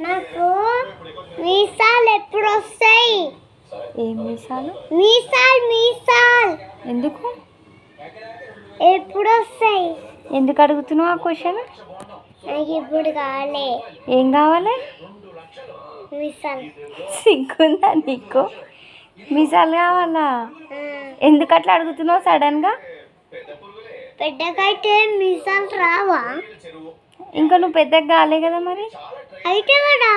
నాకు మీసాలు ఎప్పుడు వస్తాయి? ఏం మీసాలు? మీసాలు ఎందుకు ఎప్పుడు వస్తాయి? ఎందుకు అడుగుతున్నావు ఆ క్వశ్చన్? నాకు ఇప్పుడు కావాలి ఏం కావాలి? మీసాలు. సిగ్గుందా నీకు? మీసాలు కావాలా? ఎందుకు అట్లా అడుగుతున్నావు సడన్గా? పెద్దకైతే మీసాలు రావా? ఇంకా నువ్వు పెద్దగా కాలే కదా మరి. అయితే కదా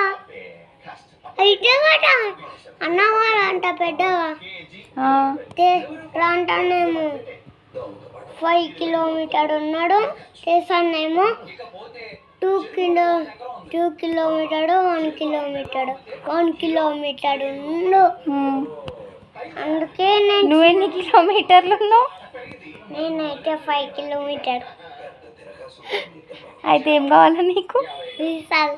అన్నవాడు అంట పెద్దగా అంటానేమో 5 కిలోమీటర్ ఉన్నాడు, చేసానేమో 2 కిలోమీటర్ 1 కిలోమీటర్ ఉండు. అందుకే నువ్వు ఎన్ని కిలోమీటర్లు ఉన్నావు? నేనైతే 5 కిలోమీటర్. అయితే ఏం కావాలా నీకు? మీసాలు.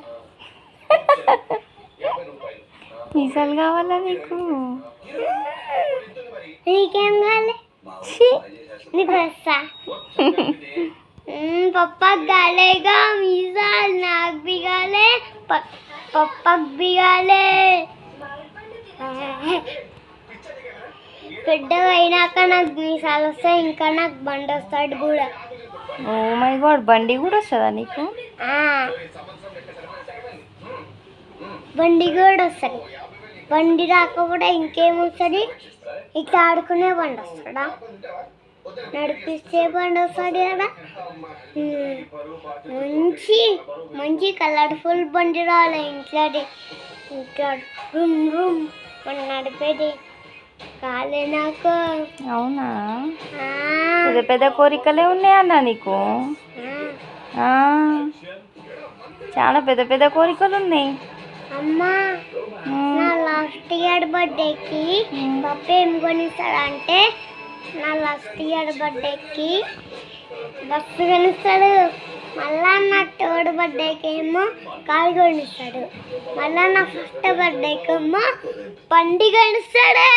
మీసాలు కావాలా నీకు? నీకేం కావాలి? నీకు వస్తా. పప్పాకి కాలేగా మీసాలు, నాకు బిగాలే, పప్పాకి బిగాలే. పెద్దగా అయినాక నాకు మీసాలు వస్తాయి, ఇంకా నాకు బండి వస్తాడు కూడా. ఓ మై గాడ్, బండి కూడా వస్తుందా నీకు? బండి కూడా వస్తుంది. బండి రాకపోతే ఇంకేమొస్తుంది? ఇట్లా ఆడుకునే బండి వస్తాడా? నడిపిస్తే బండి వస్తుంది కదా. మంచి కలర్ఫుల్ బండి రావాలి ఇంట్లోది. ఇంకా రూమ్ రూమ్ మనం నడిపేది కాలే నాకు. అవునా? పెద్ద పెద్ద కోరికలే ఉన్నాయన్నా నీకు. చాలా పెద్ద పెద్ద కోరికలు ఉన్నాయి. అమ్మా, నా లాస్ట్ ఇయర్ బర్త్డేకి పప్ప ఏం కొనిస్తాడంటే, నా లాస్ట్ ఇయర్ బర్త్డేకి బస్సు కొనిస్తాడు. మళ్ళా నా థర్డ్ బర్త్డేకి ఏమో కారు కొనిస్తాడు. మళ్ళా నా ఫస్ట్ బర్త్డేకి ఏమో బండి కొనిస్తాడు.